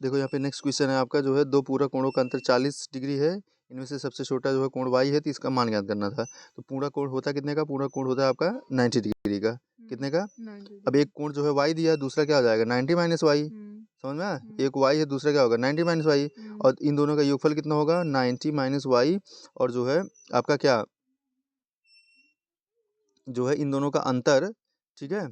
देखो यहाँ पे नेक्स्ट क्वेश्चन है आपका जो है, दो पूरक कोणों का अंतर 40 डिग्री है, इनमें से सबसे छोटा जो है कोण y है, तो इसका मान ज्ञात करना था। तो पूरा कोण होता कितने का? पूरा कोण होता है आपका 90 डिग्री का। कितने का? 90 अब एक कोण जो है y दिया, दूसरा क्या हो जाएगा? 90 माइनस वाई। समझ में आया? एक y है, दूसरा क्या होगा? 90 माइनस वाई। और इन दोनों का योगफल कितना होगा? 90 माइनस वाई। और जो है आपका क्या, जो है इन दोनों का अंतर, ठीक है,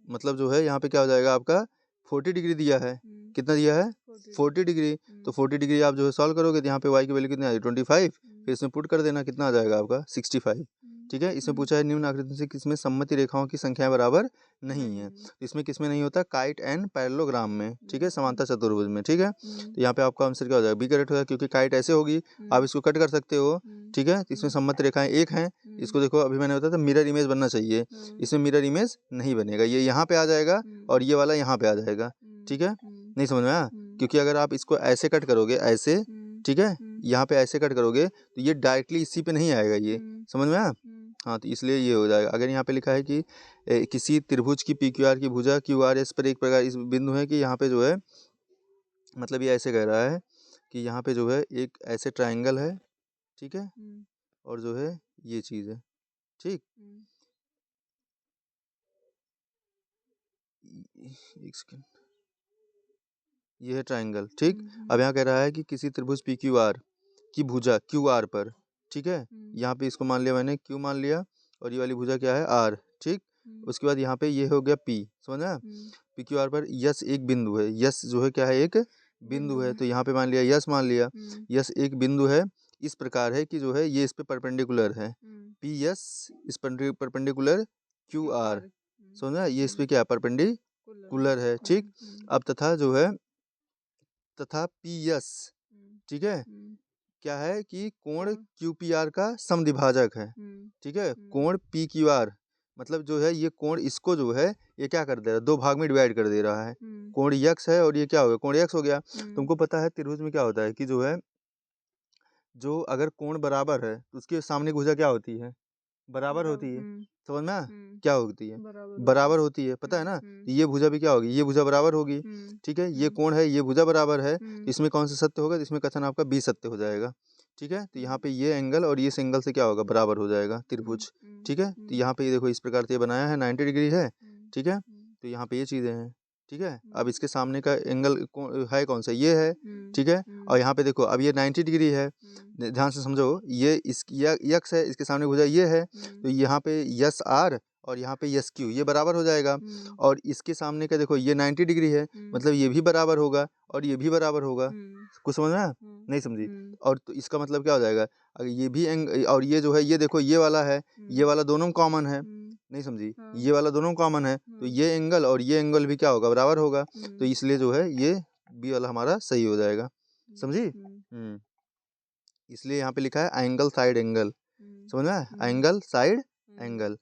मतलब जो है यहाँ पे क्या हो जाएगा आपका 40 डिग्री दिया है। कितना दिया है? 40 डिग्री। तो 40 डिग्री आप जो है सॉल्व करोगे तो यहाँ पे y की वैल्यू कितनी आ जाएगी? 25। फिर इसमें पुट कर देना, कितना आ जाएगा आपका? 65। ठीक है। इसमें पूछा है निम्न आकृति से किसमें सममित रेखाओं की संख्या बराबर नहीं है। तो इसमें किसमें नहीं होता? काइट एंड पैरेललोग्राम में, ठीक है, समांतर चतुर्भुज में, ठीक है। तो यहाँ पे आपका आंसर क्या हो जाएगा? बी करेक्ट होगा, क्योंकि काइट ऐसे होगी, आप इसको कट कर सकते हो, ठीक है। तो इसमें सममित रेखाएं एक हैं। इसको देखो, अभी मैंने बताया था मिरर इमेज बनना चाहिए, इसमें मिरर इमेज नहीं बनेगा, ये यहाँ पे आ जाएगा और ये वाला यहाँ पे आ जाएगा, ठीक है। नहीं समझ में आया? क्योंकि अगर आप इसको ऐसे कट करोगे, ऐसे, ठीक है, यहाँ पे ऐसे कट करोगे तो ये डायरेक्टली इसी पे नहीं आएगा, ये समझ में आया? हाँ, तो इसलिए ये हो जाएगा। अगर यहाँ पे लिखा है कि किसी त्रिभुज की पी क्यू आर की भुजा क्यू आर एस पर एक प्रकार इस बिंदु है कि यहाँ पे जो है, मतलब ये ऐसे कह रहा है कि यहाँ पे जो है एक ऐसे ट्राइंगल है, ठीक है, और जो है ये चीज़ है, ठीक। एक सेकेंड, ये है ट्राइंगल, ठीक। अब यहाँ कह रहा है कि किसी त्रिभुज पी क्यू आर की भुजा क्यू आर पर, ठीक है, यहाँ पे इसको मान लिया मैंने, क्यू मान लिया, और ये वाली भुजा क्या है? आर, ठीक। उसके बाद यहाँ पे ये हो गया पी, समझा? पी क्यू आर पर यस एक बिंदु है, यस जो है क्या है? एक बिंदु है। तो यहाँ पे मान लिया यस, मान लिया यस एक बिंदु है, इस प्रकार है कि जो है ये इस पे परपेंडिकुलर है, पी यस इस परपेंडिकुलर क्यू आर, समझा? ये इस पे क्या परपेंडिकुलर है, ठीक। अब तथा जो है, तथा पी यस, ठीक है, क्या है कि कोण क्यू पी आर का समद्विभाजक है, ठीक है। कोण पी क्यू आर मतलब जो है ये कोण, इसको जो है ये क्या कर दे रहा है? दो भाग में डिवाइड कर दे रहा है। कोण यक्स है और ये क्या हो गया? कोण यक्स हो गया। तुमको पता है त्रिभुज में क्या होता है कि जो है, जो अगर कोण बराबर है तो उसके सामने भुजा क्या होती है? बराबर होती है। समझ में आया? क्या होती है? बराबर होती है, पता है ना? ये भुजा भी क्या होगी? ये भुजा बराबर होगी, ठीक है। ये कोण है, ये भुजा बराबर है, तो इसमें कौन सा सत्य होगा? तो इसमें कथन आपका बी सत्य हो जाएगा, ठीक है। तो यहाँ पे ये एंगल और ये एंगल से क्या होगा? बराबर हो जाएगा त्रिभुज, ठीक है। तो यहाँ पे ये देखो इस प्रकार से ये बनाया है, 90 डिग्री है, ठीक है। तो यहाँ पे ये चीज़ें हैं, ठीक है। अब इसके सामने का एंगल है कौन सा? ये है, ठीक है। और यहाँ पे देखो अब ये 90 डिग्री है, ध्यान से समझो, ये इस यक्स है, इसके सामने भुजा ये है, तो यहाँ पे यस आर और यहाँ पे यस क्यू, ये बराबर हो जाएगा। और इसके सामने का देखो ये 90 डिग्री है, मतलब ये भी बराबर होगा और ये भी बराबर होगा। कुछ समझ में आया? नहीं समझी? और तो इसका मतलब क्या हो जाएगा? अगर ये भी और ये जो है, ये देखो ये वाला है, ये वाला दोनों कॉमन है, नहीं समझी? ये वाला दोनों कॉमन है, तो ये एंगल और ये एंगल भी क्या होगा? बराबर होगा। तो इसलिए जो है ये बी वाला हमारा सही हो जाएगा, समझी? इसलिए यहाँ पे लिखा है एंगल साइड एंगल, समझ में आया? एंगल साइड एंगल,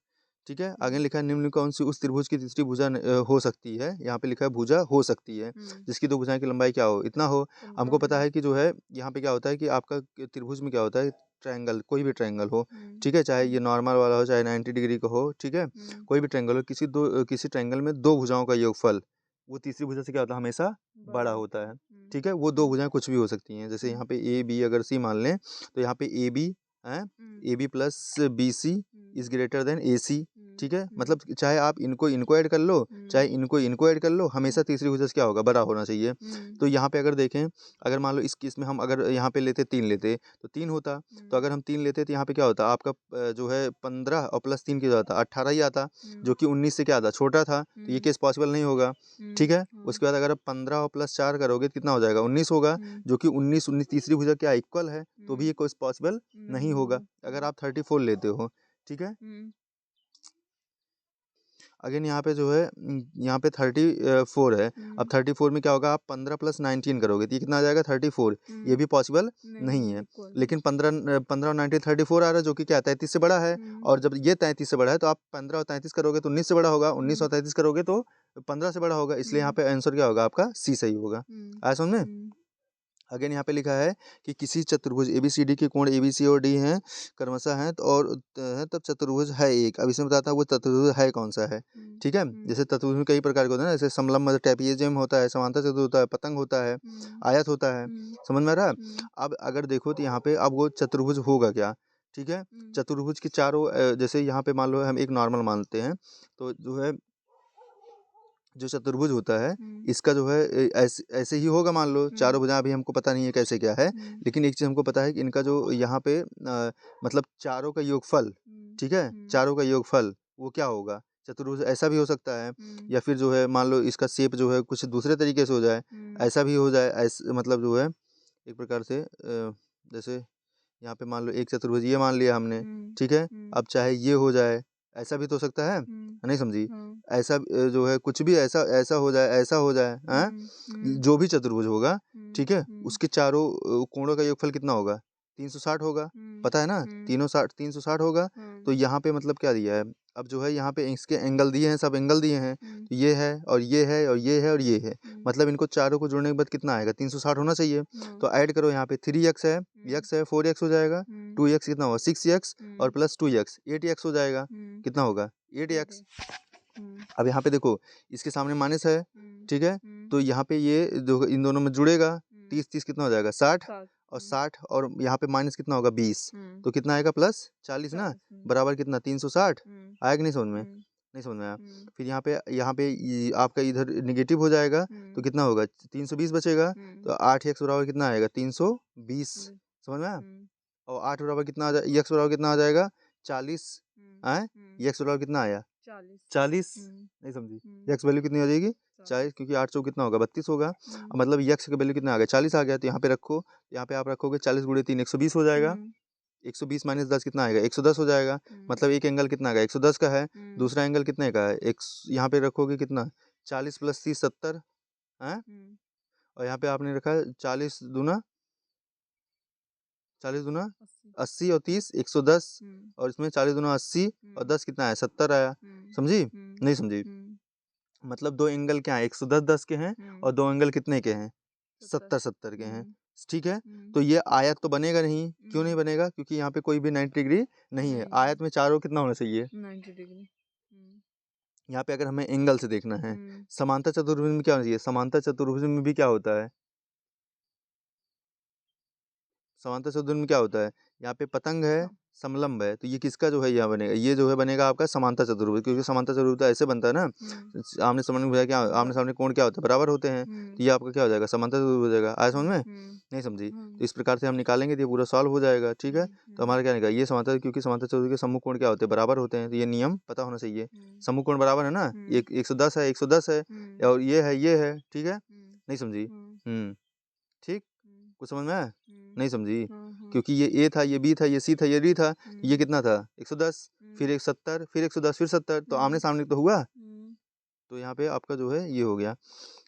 ठीक है। आगे लिखा है निम्न कौन सी उस त्रिभुज की तीसरी भुजा हो सकती है? यहाँ पे लिखा है भुजा हो सकती है जिसकी दो भुजाएं की लंबाई क्या हो? इतना हो। हमको पता है कि जो है यहाँ पे क्या होता है कि आपका त्रिभुज में क्या होता है? ट्रायंगल, कोई भी ट्रायंगल हो, ठीक है, चाहे ये नॉर्मल वाला हो, चाहे 90 डिग्री का हो, ठीक है, कोई भी ट्रायंगल हो, किसी ट्रायंगल में दो भुजाओं का योगफल वो तीसरी भुजा से क्या होता है? हमेशा बड़ा होता है, ठीक है। वो दो भुजाएं कुछ भी हो सकती हैं, जैसे यहाँ पे ए बी अगर सी मान लें, तो यहाँ पे ए बी है, A B plus B C is greater than A C, ठीक है। मतलब चाहे आप इनको ऐड कर लो, चाहे इनको ऐड कर लो, हमेशा तीसरी भुजा से क्या होगा? बड़ा होना चाहिए। तो यहाँ पे अगर देखें, अगर मान लो इस केस में हम अगर यहाँ पे लेते 3 लेते तो 3 होता, तो अगर हम 3 लेते तो यहाँ पे क्या होता? आपका जो है 15 और प्लस 3 क्या होता? 18 ही आता, जो कि 19 से क्या आता? छोटा था। तो ये केस पॉसिबल नहीं होगा, ठीक है। उसके बाद अगर आप 15 और प्लस 4 करोगे तो कितना हो जाएगा? 19 होगा, जो कि 19 तीसरी भुजा क्या इक्वल है, तो भी ये कोई पॉसिबल नहीं होगा अगर आप 34 लेते हो, ठीक है। अगेन यहाँ पे जो है, यहाँ पे 34 है। अब 34 में क्या होगा? आप 15 प्लस 19 करोगे तो ये कितना आ जाएगा? 34। ये भी पॉसिबल नहीं है, लेकिन 15 और 19 34 आ रहा है, जो कि क्या 33 से बड़ा है। और जब ये 33 से बड़ा है तो आप 15 और 33 करोगे तो 19 से बड़ा होगा, 19 और 33 करोगे तो 15 से बड़ा होगा, इसलिए यहाँ पे आंसर क्या होगा? आपका सी सही होगा। आया समझ में? अगेन यहाँ पे लिखा है कि किसी चतुर्भुज ABCD के कोण ABC और D हैं क्रमशः हैं तो और है तब चतुर्भुज है एक। अब इसमें बताता हूँ वो चतुर्भुज है कौन सा है। ठीक है, जैसे चतुर्भुज में कई प्रकार के होते हैं ना, जैसे समलंब ट्रेपेजियम होता है, समांतर चतुर्भुज होता है, पतंग होता है, आयत होता है। समझ में आ रहा है। अब अगर देखो तो यहाँ पे अब वो चतुर्भुज होगा क्या। ठीक है, चतुर्भुज के चारों जैसे यहाँ पे मान लो हम एक नॉर्मल मानते हैं, तो जो है जो चतुर्भुज होता है इसका जो है ऐसे ऐसे ही होगा। मान लो चारों भुजाएं, अभी हमको पता नहीं है कैसे क्या है, लेकिन एक चीज हमको पता है कि इनका जो यहाँ पे मतलब चारों का योगफल, ठीक है, चारों का योगफल वो क्या होगा। चतुर्भुज ऐसा भी हो सकता है, या फिर जो है मान लो इसका शेप जो है कुछ दूसरे तरीके से हो जाए, ऐसा भी हो जाए। ऐसे मतलब जो है एक प्रकार से जैसे यहाँ पे मान लो एक चतुर्भुज ये मान लिया हमने, ठीक है, अब चाहे ये हो जाए, ऐसा भी तो हो सकता है, नहीं समझी। ऐसा जो है कुछ भी ऐसा ऐसा हो जाए, ऐसा हो जाए, हैं जो भी चतुर्भुज होगा, ठीक है, उसके चारों कोणों का योगफल कितना होगा, 360 होगा। पता है ना, 360 होगा। तो यहाँ पे मतलब क्या दिया है, अब जो है यहाँ पे इसके एंगल दिए हैं, सब एंगल दिए हैं, तो ये है और ये है और ये है और ये है, मतलब इनको चारों को जोड़ने के बाद कितना आएगा, 360 होना चाहिए। तो ऐड करो, यहाँ पे 3x है, x है, 4x हो जाएगा, 2x कितना होगा 6x और प्लस 2x 8x हो जाएगा। कितना होगा 8x। अब यहाँ पे देखो इसके सामने माइनस है, ठीक है, तो यहाँ पे ये जो इन दोनों में जुड़ेगा, 30 कितना हो जाएगा 60 और 60 और यहाँ पे माइनस कितना होगा 20, तो कितना आएगा प्लस 40 ना, बराबर कितना 360 आएगा कि नहीं समझ में, नहीं समझ में आया। फिर यहाँ पे आपका इधर निगेटिव हो जाएगा, तो कितना होगा 320 बचेगा, तो 8x बराबर कितना आएगा 320। समझ में आया। और 8 बराबर कितना आ जाएगा, x बराबर कितना आ जाएगा 40 आए, x बराबर कितना आया 40, नहीं समझी, x वैल्यू कितनी हो जाएगी 40, क्योंकि 8 चौक कितना होगा 32 होगा। मतलब x का वैल्यू कितना आ गया 40 आ गया, तो यहाँ पे रखो, यहाँ पे आप रखोगे 40 गुणे 3 120 हो जाएगा, 120 माइनस 10 कितना आएगा 110 हो जाएगा। मतलब एक एंगल कितना आएगा 110 का है, दूसरा एंगल कितने का है, एक यहाँ पे रखोगे कितना 40 प्लस 30 70 है, और यहाँ पे आपने रखा 40 दूना 80 और 30 110, और इसमें 40 दूना 80 और 10 कितना आया 70 आया। समझी नहीं समझी। मतलब दो एंगल क्या है 110 10 के हैं, और दो एंगल कितने के हैं 70 70 के हैं। ठीक है, तो ये आयत तो बनेगा नहीं। क्यों नहीं बनेगा, क्योंकि यहाँ पे कोई भी 90 डिग्री नहीं है। आयत में चारों कितना होना चाहिए 90 डिग्री। यहाँ पे अगर हमें एंगल से देखना है। समांतर चतुर्भुज में क्या होना चाहिए, समांतर चतुर्भुज में भी क्या होता है, समांतर चतुर्भुज में क्या होता है, यहाँ पे पतंग है, समलंब है, तो ये किसका जो है यहाँ बनेगा, ये जो है बनेगा आपका समांतर चतुर्भुज, क्योंकि समांतर चतुर्भुज तो ऐसे बनता है ना, आमने सामने भुजा क्या, आमने सामने कोण क्या होता है बराबर होते हैं, तो ये आपका क्या हो जाएगा समांतर चतुर्भुज हो जाएगा। आया समझ में, नहीं समझी। तो इस प्रकार से हम निकालेंगे तो ये पूरा सॉल्व हो जाएगा। ठीक है, तो हमारा क्या निकला, ये समांतर, क्योंकि समांतर चतुर्भुज के सम्मुख कोण क्या होते हैं बराबर होते हैं, तो ये नियम पता होना चाहिए। सम्मुख कोण बराबर है ना, एक 110 है 110 है, और ये है, ठीक है, नहीं समझी। ठीक, कुछ समझ में आया, नहीं समझी, क्योंकि ये ए था, ये बी था, ये सी था, ये डी था, ये कितना था 110, फिर 170, फिर 110, फिर 70, तो आमने सामने तो हुआ। तो यहाँ पे आपका जो है ये हो गया।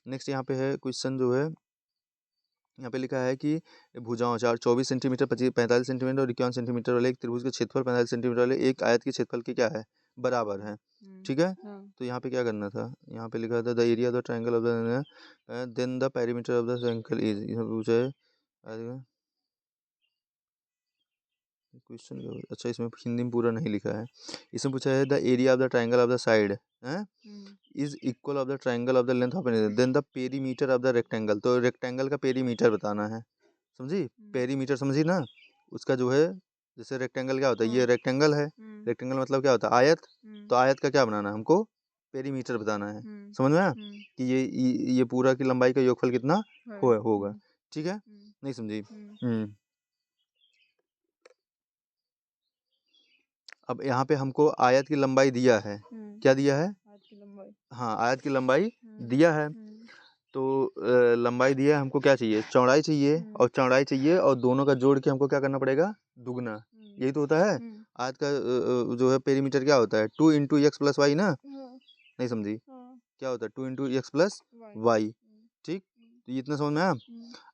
नेक्स्ट यहाँ पे है क्वेश्चन जो है, यहाँ पे लिखा है कि भुजाओं 24 सेंटीमीटर 45 सेंटीमीटर और 51 सेंटीमीटर वाले एक त्रिभुज के क्षेत्रफल 45 सेंटीमीटर वाले एक आयत के क्षेत्रफल के क्या है बराबर है। ठीक है, तो यहाँ पे क्या करना था, यहाँ पे लिखा था the area of the triangle of the then the perimeter of the circle is, पूछा है क्वेश्चन। अच्छा, इसमें हिंदी में पूरा नहीं लिखा है, इसमें पूछा है the area of the triangle of the side is equal of the triangle of the length of then the perimeter of the rectangle. तो रेक्टेंगल का पेरीमीटर बताना है, समझी, पेरीमीटर समझी ना, उसका जो है जैसे रेक्टेंगल क्या होता है, ये रेक्टेंगल है, रेक्टेंगल मतलब क्या होता है आयत, तो आयत का क्या बनाना है हमको पेरीमीटर बताना है। समझ में आया कि ये पूरा की लंबाई का योगफल कितना होगा। ठीक है, नहीं समझी। अब यहाँ पे हमको आयत की लंबाई दिया है, क्या दिया है, आयत की लंबाई, हाँ आयत की लंबाई दिया है। तो लंबाई दिया है, हमको क्या चाहिए चौड़ाई चाहिए, और चौड़ाई चाहिए और दोनों का जोड़ के हमको क्या करना पड़ेगा दुगना, यही तो होता है। आयत का जो है पेरीमीटर क्या होता है 2 इंटू एक्स प्लस वाई ना, नहीं समझी, क्या होता है 2 इंटू एक्स प्लस वाई। ठीक, तो ये इतना समझ में आया।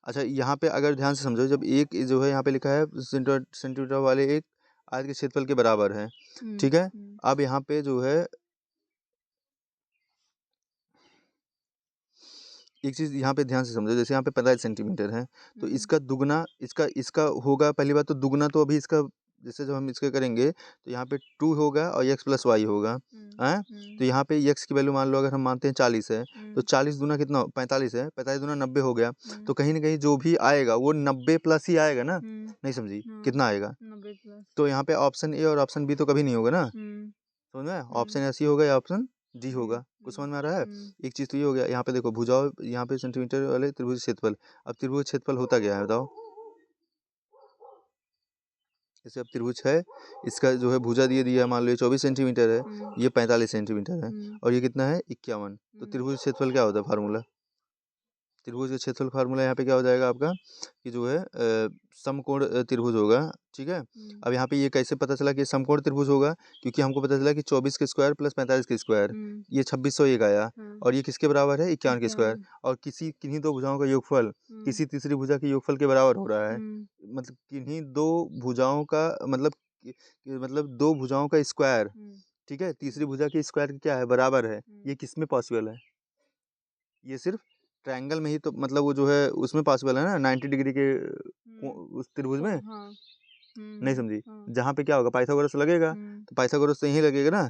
अच्छा, यहाँ पे अगर ध्यान से समझो, जब एक जो है यहाँ पे लिखा है सेंटीमीटर वाले एक आयत के क्षेत्रफल के बराबर है, ठीक है। अब यहाँ पे जो है एक चीज़ यहाँ पे ध्यान से समझो, जैसे यहाँ पे 45 सेंटीमीटर है तो इसका दुगना इसका होगा। पहली बात तो दुगना तो अभी इसका जैसे जब हम इसका करेंगे तो यहाँ पे 2 होगा और x प्लस वाई होगा हैं। तो यहाँ पे x की वैल्यू मान लो अगर हम मानते हैं 40 है तो 40 दूना कितना 45 है, 45 दूना 90 हो गया। तो कहीं ना कहीं जो भी आएगा वो 90 प्लस ही आएगा ना, नहीं समझी कितना आएगा 90 प्लस। तो यहाँ पे ऑप्शन ए और ऑप्शन बी तो कभी नहीं होगा ना, समझ में? ऑप्शन ए सी होगा या ऑप्शन डी होगा। कुछ समझ में आ रहा है? एक चीज़ तो ये हो गया। यहाँ पे देखो भुजाओं, यहाँ पे सेंटीमीटर वाले त्रिभुज क्षेत्रफल। अब त्रिभुज क्षेत्रफल होता क्या है बताओ? जैसे अब त्रिभुज है, इसका जो है भुजा दिया है, मान लो ये 24 सेंटीमीटर है, ये 45 सेंटीमीटर है और ये कितना है 51। तो त्रिभुज क्षेत्रफल क्या होता है फार्मूला? त्रिभुज के क्षेत्रफल फार्मूला यहाँ पे क्या हो जाएगा आपका कि जो है समकोण त्रिभुज होगा। ठीक है, अब यहाँ पे ये कैसे पता चला कि समकोण त्रिभुज होगा? क्योंकि हमको पता चला कि 24 के स्क्वायर प्लस 45 के स्क्वायर ये 2601 आया और ये किसके बराबर है 51 के स्क्वायर। और किन्हीं दो भुजाओं का योगफल किसी तीसरी भुजा के योगफल के बराबर हो रहा है। मतलब किन्हीं दो भुजाओं का मतलब दो भुजाओं का स्क्वायर, ठीक है, तीसरी भुजा के स्क्वायर क्या है बराबर है। ये किस में पॉसिबल है? ये सिर्फ ट्रायंगल में ही तो मतलब वो जो है उसमें पॉसिबल है ना, 90 डिग्री के उस त्रिभुज में। नहीं समझी? जहाँ पे क्या होगा पाइथागोरस लगेगा तो पाइथागोरस तो यहीं लगेगा ना,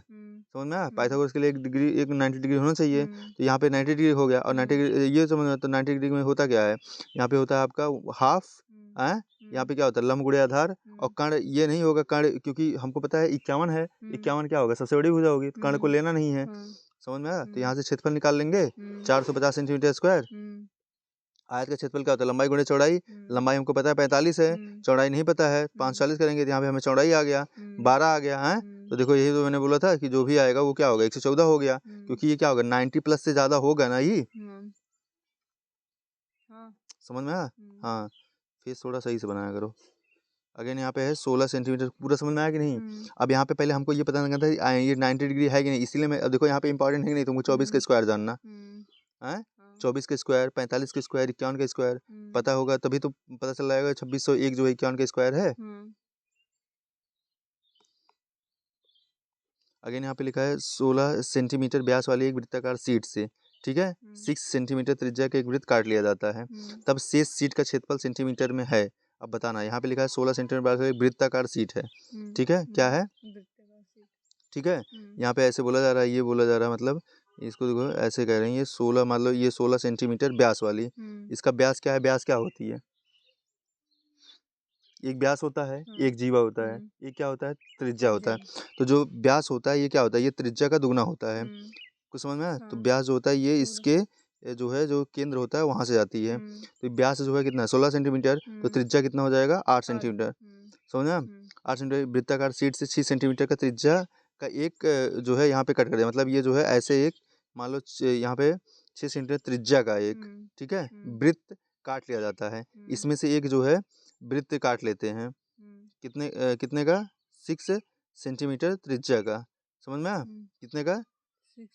समझ में आया? पाइथागोरस के लिए एक 90 डिग्री होना चाहिए। तो यहाँ पे 90 डिग्री हो गया और 90 डिग्री ये समझ में। तो 90 डिग्री में होता क्या है? यहाँ पे होता है आपका हाफ है। यहाँ पे क्या होता है लंब गुणे आधार और कर्ण ये नहीं होगा। कर्ण क्योंकि हमको पता है 51 है, 51 क्या होगा सबसे बड़ी भुजा होगी तो कर्ण को लेना नहीं है। समझ में आया? तो यहाँ से क्षेत्रफल निकाल लेंगे 450 सेंटीमीटर स्क्वायर। आयत का क्षेत्रफल क्या होता है लंबाई गुणे चौड़ाई। लंबाई हमको पता है 45 है, चौड़ाई नहीं पता है 540 करेंगे तो यहाँ पे हमें चौड़ाई आ गया 12 आ गया है। तो देखो यही तो मैंने बोला था कि जो भी आएगा वो क्या होगा 114 हो गया, क्योंकि ये क्या होगा 90 प्लस से ज्यादा होगा ना ही। समझ में आया? हाँ, फेस थोड़ा सही से बनाया करो। अगेन यहाँ पे है 16 सेंटीमीटर, पूरा समझ में आया कि नहीं? अब यहाँ पे पहले हमको ये पता करना था ये 90 डिग्री है कि नहीं, इसीलिए मैं अब देखो यहाँ पे इंपॉर्टेंट है कि नहीं तुमको 24 के स्क्वायर जानना है। 24 के स्क्वायर 45 के स्क्वायर 51 के स्क्वायर पता होगा तभी तो पता चल जाएगा 2601 जो 51 के स्क्वायर है। अगेन यहाँ पे लिखा है 16 सेंटीमीटर व्यास वाली एक वृत्ताकार शीट से, ठीक है, 6 सेंटीमीटर त्रिज्या का एक वृत्त काट लिया जाता है, तब शेष शीट का क्षेत्रफल सेंटीमीटर में है। अब बताना, यहाँ पे लिखा है 16 सेंटीमीटर व्यास वाली वृत्ताकार शीट है, ठीक है, क्या है, ठीक है। यहाँ पे ऐसे बोला जा रहा है, ये बोला जा रहा है मतलब इसको देखो ऐसे कह रहे हैं ये 16 मान लो ये 16 सेंटीमीटर व्यास वाली, इसका व्यास क्या है, व्यास क्या होती है, एक व्यास होता है एक जीवा होता है, एक क्या होता है त्रिज्या होता है। तो जो व्यास होता है ये क्या होता है, ये त्रिज्या का दुगना होता है। कुछ समझ में आया? तो व्यास जो होता है ये इसके जो है जो केंद्र होता है वहां से जाती है। तो व्यास जो है कितना 16 सेंटीमीटर, तो त्रिज्या कितना हो जाएगा 8 सेंटीमीटर। समझ में? 8 सेंटीमीटर वृत्ताकार शीट से 6 सेंटीमीटर का त्रिज्या का एक जो है यहाँ पे कट कर दिया, मतलब ये जो है ऐसे एक मान लो यहाँ पे 6 सेंटीमीटर त्रिज्या का एक, ठीक है, वृत्त काट लिया जाता है। इसमें से एक जो है वृत्त काट लेते हैं कितने का 6 सेंटीमीटर त्रिज्या का। समझ में आया? कितने का 6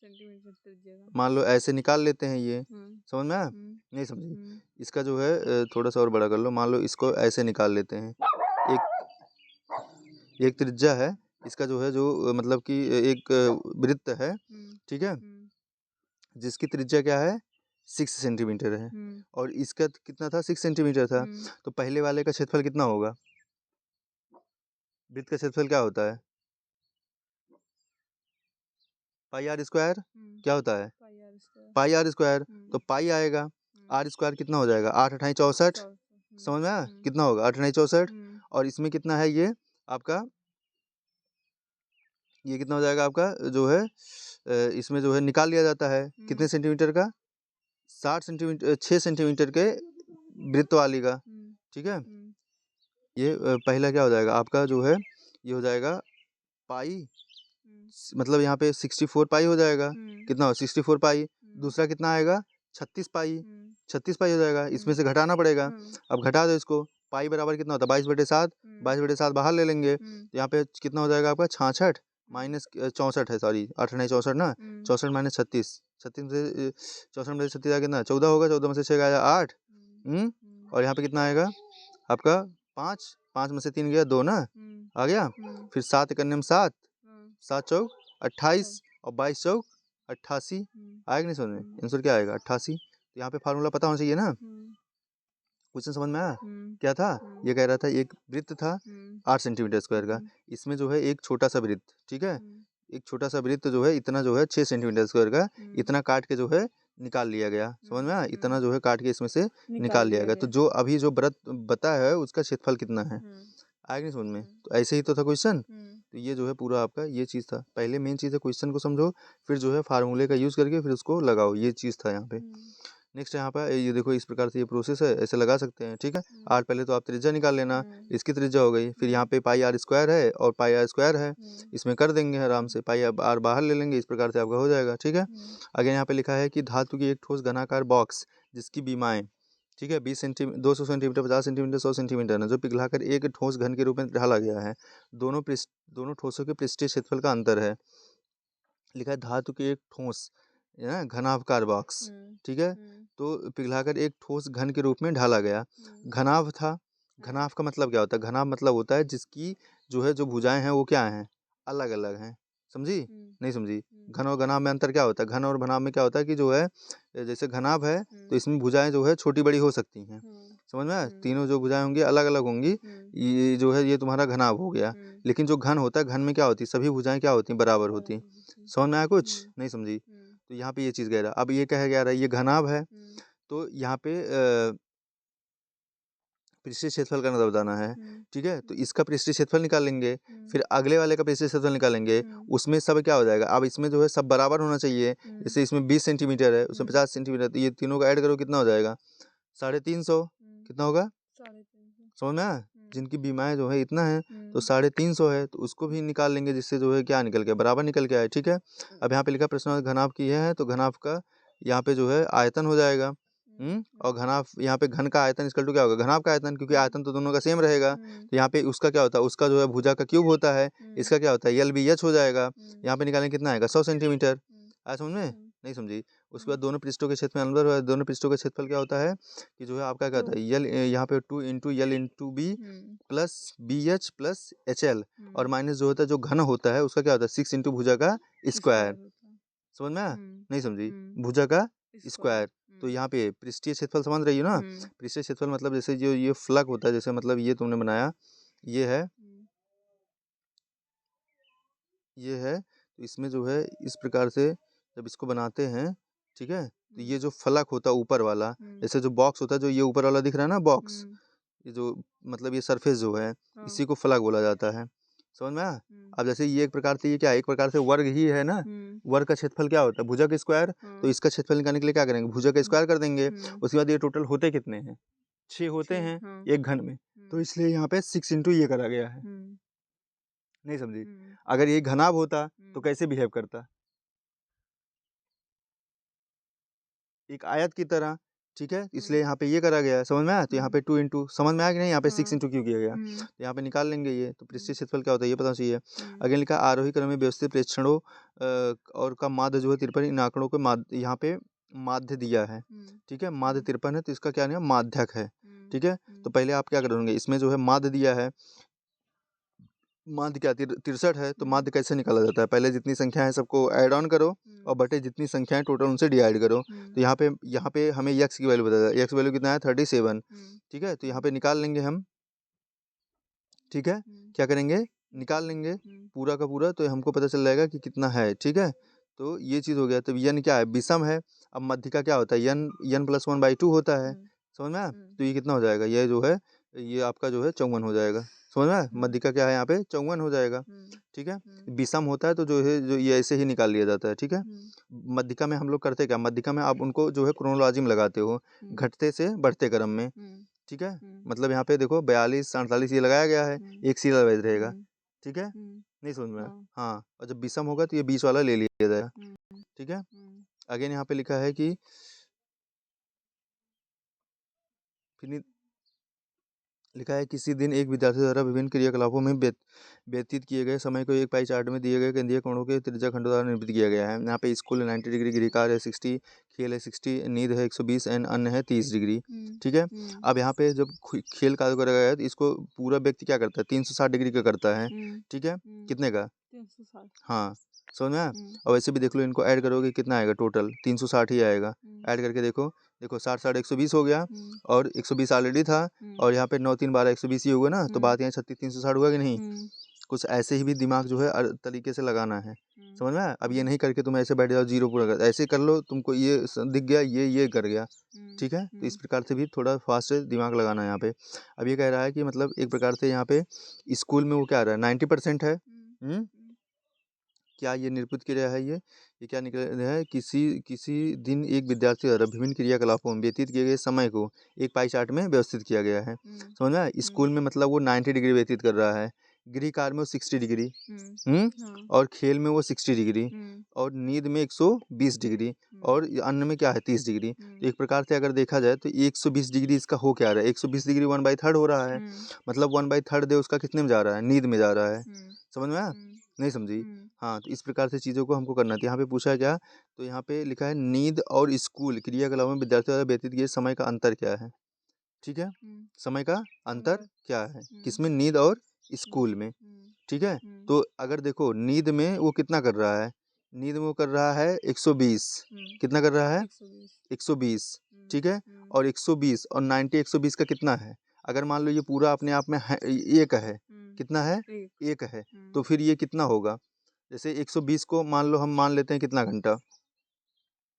सेंटीमीटर त्रिज्या का मान लो ऐसे निकाल लेते हैं ये। समझ में आया? नहीं समझी? इसका जो है थोड़ा सा और बड़ा कर लो, मान लो इसको ऐसे निकाल लेते हैं। एक त्रिज्या है इसका जो है जो मतलब कि एक वृत्त है, ठीक है, जिसकी त्रिज्या क्या है 6 सेंटीमीटर है और इसका कितना था 6 सेंटीमीटर था। तो पहले वाले का क्षेत्रफल कितना होगा, वृत्त का क्षेत्रफल क्या होता है पाई आर स्क्वायर, क्या होता है पाई आर स्क्वायर। तो पाई आएगा, आर स्क्वायर कितना हो जाएगा 8 अठाई 64। समझ में आया? कितना होगा 8 अठाई 64 और इसमें कितना है ये आपका, ये कितना हो जाएगा आपका जो है इसमें जो है निकाल लिया जाता है कितने सेंटीमीटर का 60 सेंटीमीटर 6 सेंटीमीटर के वृत्त वाली का, ठीक है। ये पहला क्या हो जाएगा आपका जो है ये हो जाएगा पाई, मतलब यहाँ पे 64 पाई हो जाएगा, कितना हो 64 पाई। दूसरा कितना आएगा 36 पाई, 36 पाई हो जाएगा, इसमें से घटाना पड़ेगा। अब घटा दो इसको, पाई बराबर कितना होता है 22/7, 22/7 बाहर ले लेंगे तो यहाँ पे कितना हो जाएगा आपका 66 माइनस 64 है, सॉरी 8 नहीं 64 ना, 64 माइनस 36, 36 में 64 में 36 आ कितना 14 होगा, 14 में से 6 आया 8, और यहाँ पे कितना आएगा आपका 5, 5 में से 3 गया 2 ना आ गया, फिर 7 करने में 7, 7 चौक 28 और 22 चौक 88 आएगा, नहीं समझ में, आंसर क्या आएगा 88। तो यहाँ पे फार्मूला पता होना चाहिए ना। क्वेश्चन समझ में आया क्या था? ये कह रहा था एक वृत्त था 8 सेंटीमीटर स्क्वायर का, इसमें जो है एक छोटा सा वृत्त, ठीक है, एक छोटा सा वृत्त जो है इतना जो है 6 सेंटीमीटर स्क्वायर का, इतना काट के जो है निकाल लिया गया। समझ में आया? इतना जो है काट के इसमें से निकाल लिया गया। तो जो अभी जो वृत्त बता है उसका क्षेत्रफल कितना है, आएगा नहीं समझ में? तो ऐसे ही तो था क्वेश्चन। तो ये जो है पूरा आपका ये चीज़ था। पहले मेन चीज़ है क्वेश्चन को समझो, फिर जो है फार्मूले का यूज़ करके फिर उसको लगाओ, ये चीज़ था यहाँ पे। नेक्स्ट यहाँ पर ये देखो, इस प्रकार से ये प्रोसेस है, ऐसे लगा सकते हैं, ठीक है। आर पहले तो आप त्रिज्या निकाल लेना, इसकी त्रिज्या हो गई, फिर यहाँ पे पाई आर स्क्वायर है और पाई आर स्क्वायर है, इसमें कर देंगे आराम से, पाई आर बाहर ले लेंगे, इस प्रकार से आपका हो जाएगा, ठीक है। आगे यहाँ पे लिखा है कि धातु की एक ठोस घनाकार बॉक्स जिसकी बीमाएं, ठीक है, 20 सेंटीमीटर 200 सेंटीमीटर 50 सेंटीमीटर 100 सेंटीमीटर है, जो पिघलाकर एक ठोस घन के रूप में ढाला गया है। दोनों ठोसों के पृष्ठीय क्षेत्रफल का अंतर है। लिखा है धातु की एक ठोस घनाभकार बॉक्स, ठीक है, तो पिघलाकर एक ठोस घन के रूप में ढाला गया। घनाभ था, घनाभ का मतलब क्या होता है? घनाभ मतलब होता है जिसकी जो है जो भुजाएं हैं वो क्या हैं, अलग अलग हैं। समझी नहीं समझी? घन और घनाभ में अंतर क्या होता है? घन और घनाभ में क्या होता है कि जो है जैसे घनाभ है तो इसमें भुजाएं जो है छोटी बड़ी हो सकती हैं, समझ में आया? तीनों जो भुजाएं होंगी अलग अलग होंगी, ये जो है ये तुम्हारा घनाभ हो गया। लेकिन जो घन होता है, घन में क्या होती है, सभी भुजाएं क्या होती हैं, बराबर होती हैं। समझ में आया कुछ? नहीं समझी? तो यहाँ पे ये चीज़ कह रहा है। अब ये कह रहा है ये घनाभ है, तो यहाँ पे पृष्ठीय क्षेत्रफल का मतलब बताना है, ठीक है। तो इसका पृष्ठीय क्षेत्रफल निकालेंगे, फिर अगले वाले का पृष्ठीय क्षेत्रफल निकालेंगे, उसमें सब क्या हो जाएगा, अब इसमें जो है सब बराबर होना चाहिए। जैसे इसमें 20 सेंटीमीटर है, उसमें 50 सेंटीमीटर, तो ये तीनों का ऐड करो कितना हो जाएगा, 350। कितना होगा? 350। समझ में आया? जिनकी बीमाएं जो है इतना है तो 350 है, तो उसको भी निकाल लेंगे, जिससे जो है क्या निकल के बराबर निकल के आए, ठीक है। अब यहाँ पे लिखा प्रश्न घनाभ की है, तो घनाभ का यहाँ पे जो है आयतन हो जाएगा, और घनाभ यहाँ पे घन का आयतन इसका क्या होगा, घनाभ का आयतन, क्योंकि आयतन तो दोनों का सेम रहेगा। तो यहाँ पे उसका क्या होता है, उसका जो है भुजा का क्यूब होता है, इसका क्या होता है यल बी एच हो जाएगा। यहाँ पे निकालेंगे कितना आएगा, 100 सेंटीमीटर। आया समझ में? नहीं समझी? उसके बाद दोनों पृष्ठों के क्षेत्र में अंदर, दोनों पृष्ठों का क्षेत्रफल क्या होता है कि जो है आपका क्या होता है, यल यहाँ पे 2 into L into B plus B H plus H L, और माइनस जो होता है जो घन होता है उसका क्या होता है 6 इंटू भुजा का स्क्वायर। समझ में आया? नहीं समझी? भुजा का स्क्वायर। तो यहाँ पे पृष्ठीय क्षेत्रफल समझ रही हो ना? पृष्ठीय क्षेत्रफल मतलब जैसे जो ये फ्लक होता है, जैसे मतलब ये तुमने बनाया, ये है, ये है, तो इसमें जो है इस प्रकार से जब इसको बनाते हैं, ठीक है, तो ये जो फलक होता है ऊपर वाला, जैसे जो बॉक्स होता है, जो ये ऊपर वाला दिख रहा है ना बॉक्स, ये जो मतलब ये सरफेस जो है इसी को फलक बोला जाता है। समझ में आया? अब जैसे ये एक प्रकार से ये क्या है, एक प्रकार से वर्ग ही है ना। वर्ग का क्षेत्रफल क्या होता है, भुजा का स्क्वायर। तो इसका क्षेत्रफल निकालने के लिए क्या करेंगे, भुजा का स्क्वायर कर देंगे। उसके बाद ये टोटल होते कितने हैं, 6 होते हैं एक घन में, तो इसलिए यहाँ पे 6 इंटू ये करा गया है। नहीं समझी? अगर ये घनाभ होता तो कैसे बिहेव करता, एक आयत की तरह, ठीक है, इसलिए यहाँ पे ये करा गया है। समझ में आया? तो यहाँ पे 2 इंटू, समझ में आया कि नहीं? यहाँ पे 6 इंटू क्यों किया गया, तो यहाँ पे निकाल लेंगे ये। तो पृष्ठीय क्षेत्रफल क्या होता है ये पता चाहिए। अगले लिखा आरोही क्रम में व्यवस्थित प्रेक्षणों और का माध्य जो है 53, इन आंकड़ों को यहाँ पे माध्य दिया है, ठीक है, माध्य 53 है, तो इसका क्या नाम, माध्यक है, ठीक है। तो पहले आप क्या करोगे, इसमें जो है माध्य दिया है, माध्य क्या 63 है, तो माध्य कैसे निकाला जाता है, पहले जितनी संख्या है सबको ऐड ऑन करो और बटे जितनी संख्या है टोटल उनसे डिवाइड करो। तो यहाँ पे हमें यक्स की वैल्यू बताया, यक्स वैल्यू कितना है 37, ठीक है। तो यहाँ पे निकाल लेंगे हम, ठीक है, क्या करेंगे, निकाल लेंगे पूरा का पूरा, तो हमको पता चल जाएगा कि कितना है, ठीक है। तो ये चीज़ हो गया। तो यन क्या है, विषम है। अब मध्य का क्या होता है, यन प्लस 1/2 होता है। समझ में आया? तो ये कितना हो जाएगा, ये जो है ये आपका जो है 54 हो जाएगा। समझ में आया? मध्य का क्या है यहाँ पे 54 हो जाएगा, ठीक है। विषम होता है तो जो है जो ये ऐसे ही निकाल लिया जाता है, ठीक है। मध्यिका में हम लोग करते क्या, मध्यिका में आप उनको जो है क्रोनोलॉजी में लगाते हो, घटते से बढ़ते क्रम में, ठीक है। मतलब यहाँ पे देखो 42 48 ये लगाया गया है, एक सीरियल वाइज रहेगा, ठीक है। नहीं समझ में? हाँ, और जब विषम होगा तो ये बीच वाला ले लिया जाएगा, ठीक है। अगेन यहाँ पे लिखा है कि फिर लिखा है किसी दिन एक विद्यार्थी द्वारा विभिन्न क्रियाकलापों में व्यतीत किए गए समय को एक पाई चार्ट में दिए गए केंद्रीय कोणों के त्रिज्या खंडों द्वारा निरूपित किया गया है। यहाँ पे स्कूल 90 डिग्री, गृहकार्य है 60, खेल है 60, नींद है 120 एंड अन्य है 30 डिग्री, ठीक है। अब यहाँ पे जब खेल कार्य करा गया है तो इसको पूरा व्यक्ति क्या करता है 360 डिग्री का करता है, ठीक है। कितने का, 360। हाँ समझ में आया? और वैसे भी देख लो, इनको ऐड करोगे कितना आएगा, टोटल 360 ही आएगा। ऐड करके देखो देखो 60 60 120 हो गया, और 120 ऑलरेडी था, हम्म, और यहाँ पे 9 3 12 120 ही होगा ना, तो बात यहाँ 36 360 हुआ कि नहीं। हम्म, कुछ ऐसे ही भी दिमाग जो है तरीके से लगाना है, समझ में आया? अब ये हम्म, नहीं करके तुम ऐसे बैठ जाओ जीरो पूरा कर, ऐसे कर लो, तुमको ये दिख गया, ये कर गया, ठीक है। तो इस प्रकार से भी थोड़ा फास्ट दिमाग लगाना है यहाँ पे। अब ये कह रहा है कि मतलब एक प्रकार से यहाँ पे स्कूल में वो क्या आ रहा है 90% है। क्या ये निरूपित क्रिया है, ये क्या निकल रहा है, किसी किसी दिन एक विद्यार्थी द्वारा विभिन्न क्रियाकलापों में व्यतीत किए गए समय को एक पाई चार्ट में व्यवस्थित किया गया है, समझ में आया? स्कूल में मतलब वो 90 डिग्री व्यतीत कर रहा है, गृह कार्य में वो 60 डिग्री, हाँ, और खेल में वो 60 डिग्री, और नींद में 120 डिग्री, और अन्न में क्या है 30 डिग्री। तो एक प्रकार से अगर देखा जाए तो 120 डिग्री इसका हो क्या रहा है, 120 डिग्री 1/3 हो रहा है, मतलब 1/3 दे उसका कितने में जा रहा है, नींद में जा रहा है, समझ में आया? नहीं समझी? हाँ, तो इस प्रकार से चीज़ों को हमको करना है। तो यहाँ पे पूछा है क्या, तो यहाँ पे लिखा है नींद और स्कूल क्रियाकलापों में विद्यार्थियों द्वारा व्यतीत किए समय का अंतर क्या है, ठीक है। समय का अंतर क्या है किसमें, नींद और स्कूल में, ठीक है। तो अगर देखो नींद में वो कितना कर रहा है, नींद में वो कर रहा है 120, कितना कर रहा है 120, ठीक है। और 120 और 90 120 का कितना है, अगर मान लो ये पूरा अपने आप में एक है, कितना है, एक है, तो फिर ये कितना होगा, जैसे 120 को मान लो हम मान लेते हैं कितना घंटा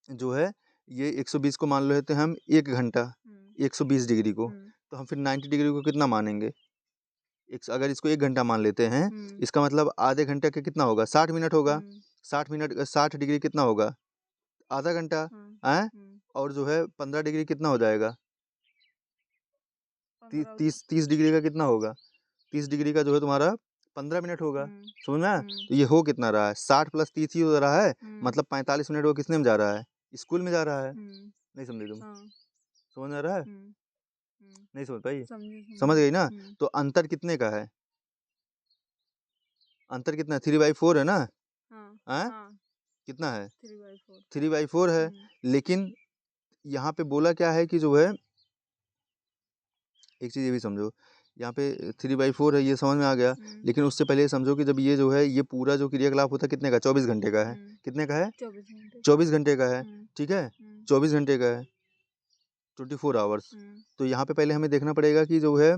जो है, ये 120 को मान लेते हैं हम 1 घंटा 120 डिग्री को, तो हम फिर 90 डिग्री को कितना मानेंगे, अगर इसको 1 घंटा मान लेते हैं, इसका मतलब आधे घंटे का कितना होगा 60 मिनट होगा, 60 मिनट 60 डिग्री कितना होगा, आधा घंटा है, और जो है 15 डिग्री कितना हो जाएगा, 30 डिग्री का कितना होगा, 30 डिग्री का जो है तुम्हारा 15 मिनट होगा, समझ में आया? तो ये हो कितना रहा है, 60 + 30 ही हो रहा है, मतलब 45 मिनट वो किसने में जा रहा है, स्कूल में जा रहा है। नहीं समझे तुम, समझ में आ रहा है, नहीं समझ पाई, समझ गई ना। तो अंतर कितने का है, अंतर कितना है, 3/4 है ना, कितना है 3/4 है, लेकिन यहाँ पे बोला क्या है कि जो है, एक चीज़ ये भी समझो, यहाँ पे 3/4 है, ये समझ में आ गया, लेकिन उससे पहले समझो कि जब ये जो है ये पूरा जो क्रियाकलाप होता है कितने का, 24 घंटे का है, कितने का है, 24 घंटे का है, ठीक है, 24 घंटे का है, 24 आवर्स। तो यहाँ पे पहले हमें देखना पड़ेगा कि जो है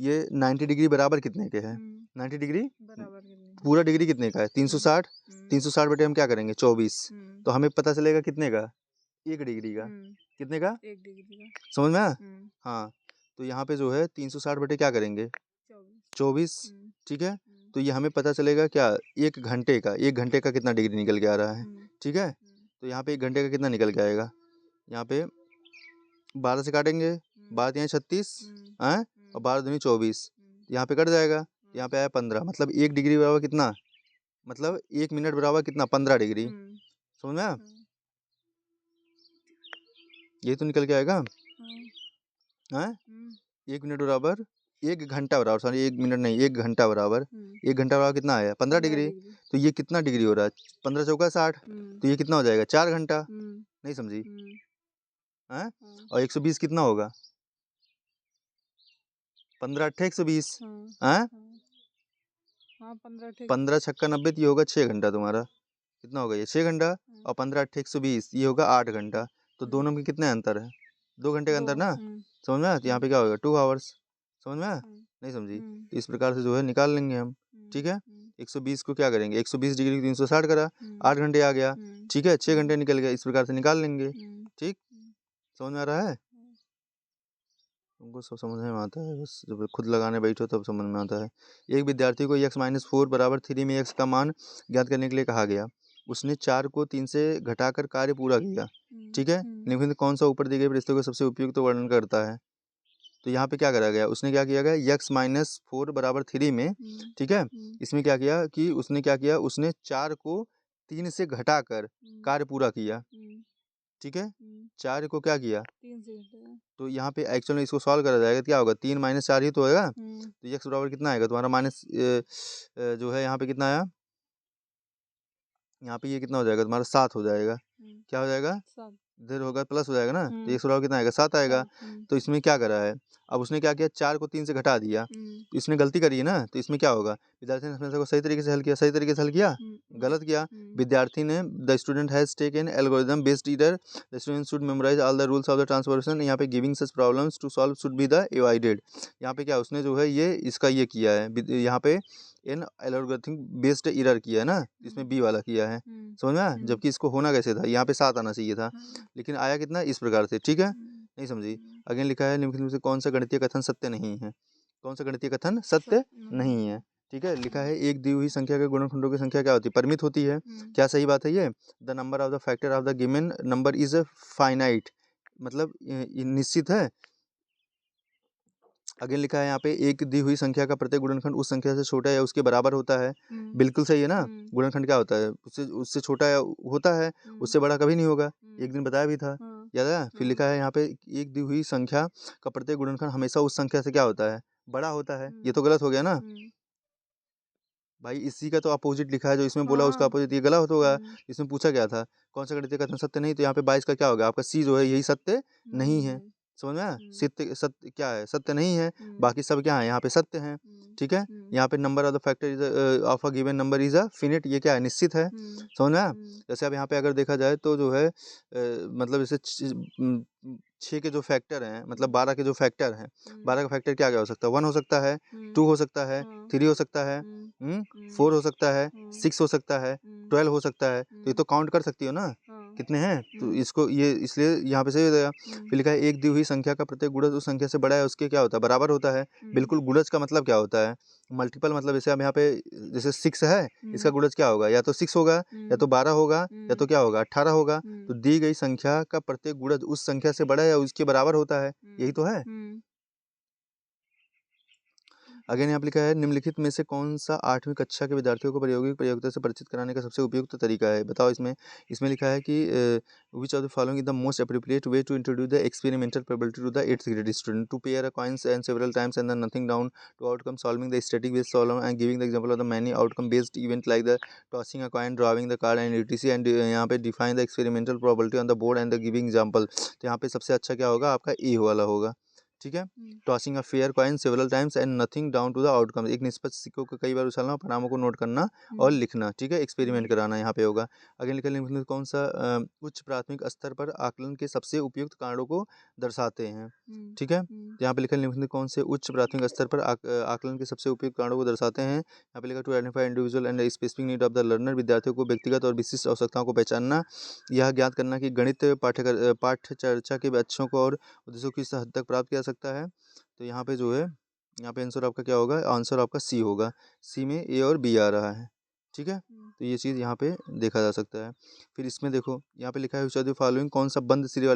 ये 90 डिग्री बराबर कितने के है, 90 डिग्री पूरा डिग्री कितने का है, 360, 360 बटे हम क्या करेंगे 24, तो हमें पता चलेगा कितने का, 1 डिग्री का, कितने का, 1 डिग्री का, समझ में आया? हाँ, तो यहाँ पे जो है 360 बटे क्या करेंगे 24, ठीक है। तो ये हमें पता चलेगा क्या, 1 घंटे का, 1 घंटे का कितना डिग्री निकल के आ रहा है, ठीक है। तो यहाँ पे 1 घंटे का कितना निकल के आएगा, यहाँ पे 12 से काटेंगे, 12 यहाँ 36 हैं, और 12 दूनी 24, यहाँ पे कट जाएगा, यहाँ पे आया 15, मतलब 1 डिग्री बराबर कितना, मतलब 1 मिनट बराबर कितना 15 डिग्री, समझ में आया? ये तो निकल के आएगा, हैं, 1 मिनट बराबर 1 घंटा बराबर, सॉरी 1 मिनट नहीं 1 घंटा बराबर, 1 घंटा बराबर कितना आया 15 डिग्री, तो ये कितना डिग्री हो रहा है, 15 चौका 60, तो ये कितना हो जाएगा 4 घंटा, नहीं समझी, हैं। और 120 कितना होगा, 15 8 120, हैं, 15 छक्का 90, ये होगा 6 घंटा तुम्हारा, कितना होगा ये 6 घंटा, और 15 8 120 ये होगा 8 घंटा, तो दोनों में कितने अंतर है, 2 घंटे का अंतर ना, समझ में आया? तो यहाँ पे क्या होगा 2 आवर्स, समझ में आया? नहीं समझी? तो इस प्रकार से जो है निकाल लेंगे हम, ठीक है। 120 को क्या करेंगे, 120 डिग्री को 360 करा, 8 घंटे आ गया, ठीक है, 6 घंटे निकल गया, इस प्रकार से निकाल लेंगे, ठीक, समझ में आ रहा है? तुमको सब समझ में आता है, बस जब खुद लगाने बैठो तब समझ में आता है। एक विद्यार्थी को x-4 बराबर 3 में x का मान ज्ञात करने के लिए कहा गया, उसने 4 को 3 से घटाकर कार्य पूरा किया, ठीक है। निम्नलिखित में कौन सा ऊपर दिए गए प्रश्नों का सबसे उपयुक्त वर्णन करता है, तो यहाँ पे क्या करा गया, उसने क्या किया गया x-4 बराबर 3 में, ठीक है, इसमें क्या किया कि उसने क्या किया, उसने 4 को 3 से घटाकर कार्य पूरा किया, ठीक है, 4 को क्या किया, तो यहाँ पे एक्चुअल में इसको सॉल्व करा जाएगा, क्या होगा 3 - 4 ही तो होगा, तो x बराबर कितना आएगा तुम्हारा माइनस जो है यहाँ पे कितना आया, यहाँ पे ये कितना हो जाएगा तुम्हारा 7 हो जाएगा, क्या हो जाएगा, इधर होगा प्लस हो जाएगा ना, तो x बराबर कितना आएगा 7 आएगा। तो इसमें क्या करा है, अब उसने क्या किया, 4 को 3 से घटा दिया, तो इसने गलती करी है ना, तो इसमें क्या होगा, विद्यार्थी ने समस्या को सही तरीके से हल किया, सही तरीके से हल किया, गलत किया। विद्यार्थी ने the student has taken algorithm based either the student should memorize all the rules of the transformation, यहाँ पे giving such problems to solve should be the avoided. यहाँ पे क्या उसने जो है ये इसका ये किया है, यहाँ पे इन एल्गोरिथम बेस्ड एरर किया है ना, इसमें बी वाला किया है, समझ में आया? जबकि इसको होना कैसे था, यहाँ पे 7 आना चाहिए था, लेकिन आया कितना, इस प्रकार से, ठीक है, नहीं समझी। अगेन लिखा है निम्नलिखित में से कौन सा गणितीय कथन सत्य नहीं है, कौन सा गणितीय कथन सत्य नहीं है, ठीक है। लिखा है एक दी हुई संख्या के गुणनखंडों की संख्या क्या होती है, परिमित होती है, क्या सही बात है ये, the number of the factor of the given number is finite, मतलब निश्चित है। अगेन लिखा है यहाँ पे एक दी हुई संख्या का प्रत्येक गुणनखंड उस संख्या से छोटा या उसके बराबर होता है, बिल्कुल सही है ना। गुणनखंड क्या होता है, उससे उससे छोटा होता है, उससे बड़ा कभी नहीं होगा, एक दिन बताया भी था, याद है। फिर लिखा है यहाँ पे एक दी हुई संख्या का प्रत्येक गुणनखंड हमेशा उस संख्या से क्या होता है, बड़ा होता है, ये तो गलत हो गया ना भाई, इसी का तो अपोजिट लिखा है, जो इसमें बोला उसका अपोजिट ये गलत होगा। इसमें पूछा गया था कौन सा गणितीय कथन सत्य नहीं, तो यहाँ पे 22 का क्या होगा, आपका सी जो है यही सत्य नहीं है, समझ में आया। सत्य क्या है, सत्य नहीं है, बाकी सब क्या है यहाँ पे सत्य है, ठीक है। यहाँ पे number of the factor is of a given number is a finite, ये क्या है, निश्चित है, समझ में आया। जैसे अब यहाँ पे अगर देखा जाए तो जो है मतलब जैसे 6 के जो फैक्टर हैं, मतलब 12 के जो फैक्टर हैं, 12 का फैक्टर क्या क्या हो सकता है, 1 हो सकता है, 2 हो सकता है, 3 हो सकता है, 4 हो सकता है, 6 हो सकता है, 12 हो सकता है, तो ये तो काउंट कर सकती हो ना कितने हैं, तो इसको ये इसलिए यहाँ पे सही हो जाएगा। फिर लिखा है एक दी हुई संख्या का प्रत्येक गुणज उस संख्या से बड़ा है उसके क्या होता है, बराबर होता है, बिल्कुल। गुणज का मतलब क्या होता है, मल्टीपल, मतलब जैसे अब यहाँ पे जैसे 6 है, इसका गुणज क्या होगा, या तो 6 होगा, या तो 12 होगा, या तो क्या होगा 18 होगा, तो दी गई संख्या का प्रत्येक गुणज उस संख्या से बड़ा है या उसके बराबर होता है, यही तो है। अगेन यहाँ पे लिखा है निम्नलिखित में से कौन सा 8वीं कक्षा के विद्यार्थियों को प्रायोगिक प्रयोगिता से परिचित कराने का सबसे उपयुक्त तरीका है, बताओ। इसमें लिखा है कि which of the following is the most appropriate way to introduce the experimental probability to the 8th grade student to pair a coins and several times and the nothing down to outcome solving the static based problem and giving the example of the many outcome based event like the tossing a coin, drawing the card and etc, and यहाँ पे define the experimental probability on the board and the giving example. तो यहाँ पे सबसे अच्छा क्या होगा, आपका ए वाला होगा, ठीक है। Tossing a fair coin several times and nothing down to the outcome, एक निष्पक्ष सिक्कों को कई बार उछालना, परिणामों को नोट करना और लिखना, ठीक है, एक्सपेरिमेंट कराना यहाँ पे होगा। अगले निकल कौन सा उच्च प्राथमिक स्तर पर आकलन के सबसे उपयुक्त कारणों को दर्शाते हैं, ठीक है। यहाँ पे लिखा निम्नलिखित कौन से उच्च प्राथमिक स्तर पर आकलन के सबसे उपयुक्त कारणों को दर्शाते हैं, यहाँ पे लिखा to identify individual and specific need of the learner, विद्यार्थियों को व्यक्तिगत और विशिष्ट आवश्यकताओं को पहचानना, यह ज्ञात करना कि गणित पाठ्य चर्चा के अच्छों को और उद्देश्यों की हद तक प्राप्त किया जा सकता है। तो यहाँ पे जो है, यहाँ पे आंसर आपका क्या होगा, आंसर आपका सी होगा, सी में ए और बी आ रहा है, ठीक है। तो ये चीज़ यहाँ पे देखा जा सकता है। फिर इसमें देखो यहाँ पे लिखा है विच ऑफ द फॉलोइंग कौन सा बंद सिरे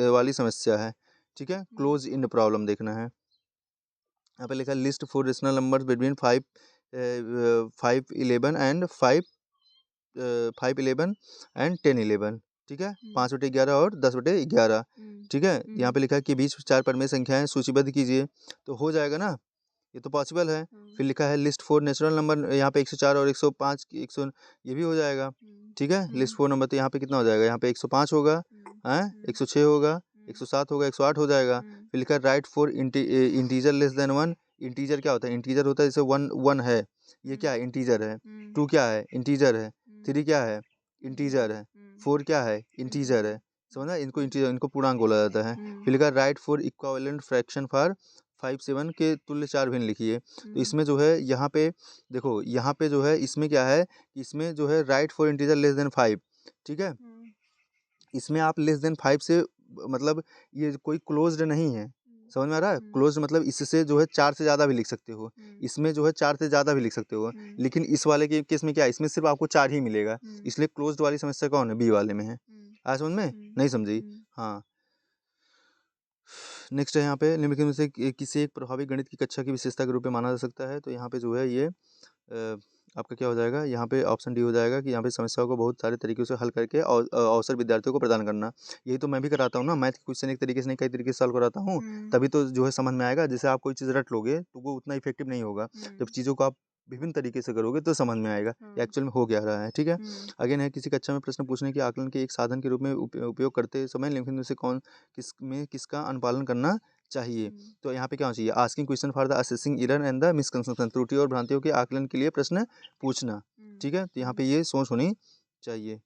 वाली समस्या है, ठीक है, क्लोज इन प्रॉब्लम देखना है। यहाँ पे लिखा है list 4 rational number between 5 11 and 10 11, ठीक है, 5/11 और 10/11, ठीक है। यहाँ पे लिखा है कि बीच 4 परमेय संख्याएं सूचीबद्ध कीजिए, तो हो जाएगा ना, ये तो पॉसिबल है। फिर लिखा है लिस्ट 4 नेचुरल नंबर, यहाँ पे 104 और 105 100, ये भी हो जाएगा, ठीक है। लिस्ट 4 नंबर, तो यहाँ पे कितना हो जाएगा, यहाँ पे 105 होगा, 106 होगा, 107 होगा, 108 हो जाएगा। फिर लिखा है right for integer less than 1, integer क्या होता है, इंटीजर होता है जैसे 1 है, ये क्या है, इंटीजर है, 2 क्या है, इंटीजर है, 3 क्या है, इंटीजर है, 4 क्या है, इंटीजर है, समझना, इनको इंटीजर, इनको पूर्णांक बोला जाता है। फिर लिखा right for equivalent fraction for 5 7 के तुल्य 4 भिन्न लिखिए। तो इसमें जो है यहाँ पे देखो, यहाँ पे जो है इसमें क्या है, इसमें जो है right for integer less than 5, ठीक है। इसमें आप लेस देन 5 से मतलब ये कोई क्लोज्ड नहीं है, समझ में आ रहा है, क्लोज मतलब इससे जो है 4 से ज़्यादा भी लिख सकते हो, इसमें जो है 4 से ज़्यादा भी लिख सकते हो, लेकिन इस वाले के केस में क्या है, इसमें सिर्फ आपको 4 ही मिलेगा, इसलिए क्लोज्ड वाली समस्या कौन है, बी वाले में है। आज समझ में नहीं समझी, हाँ। नेक्स्ट है यहाँ पे निम्नलिखित में से किसी एक प्रभावी गणित की कक्षा की विशेषता के रूप में माना जा सकता है, तो यहाँ पे जो है ये आपका क्या हो जाएगा, यहाँ पे ऑप्शन डी हो जाएगा कि यहाँ पे समस्याओं को बहुत सारे तरीकों से हल करके अवसर विद्यार्थियों को प्रदान करना। यही तो मैं भी कराता हूँ ना, मैथ के क्वेश्चन एक तरीके से नहीं कई तरीके से सॉल्व कराता हूँ, तभी तो जो है समझ में आएगा। जैसे आप कोई चीज़ रट लोगे तो वो उतना इफेक्टिव नहीं होगा, जब चीज़ों को आप विभिन्न तरीके से करोगे तो समझ में आएगा एक्चुअल में हो क्या रहा है, ठीक है। अगेन है किसी कक्षा में प्रश्न पूछने के आकलन के एक साधन के रूप में उपयोग करते समय निम्नलिखित में से किसका अनुपालन करना चाहिए। तो यहाँ पे क्या होना चाहिए, asking question for the assessing error and the misconception, त्रुटि और भ्रांतियों के आकलन के लिए प्रश्न पूछना। ठीक है, तो यहाँ पे ये सोच होनी चाहिए।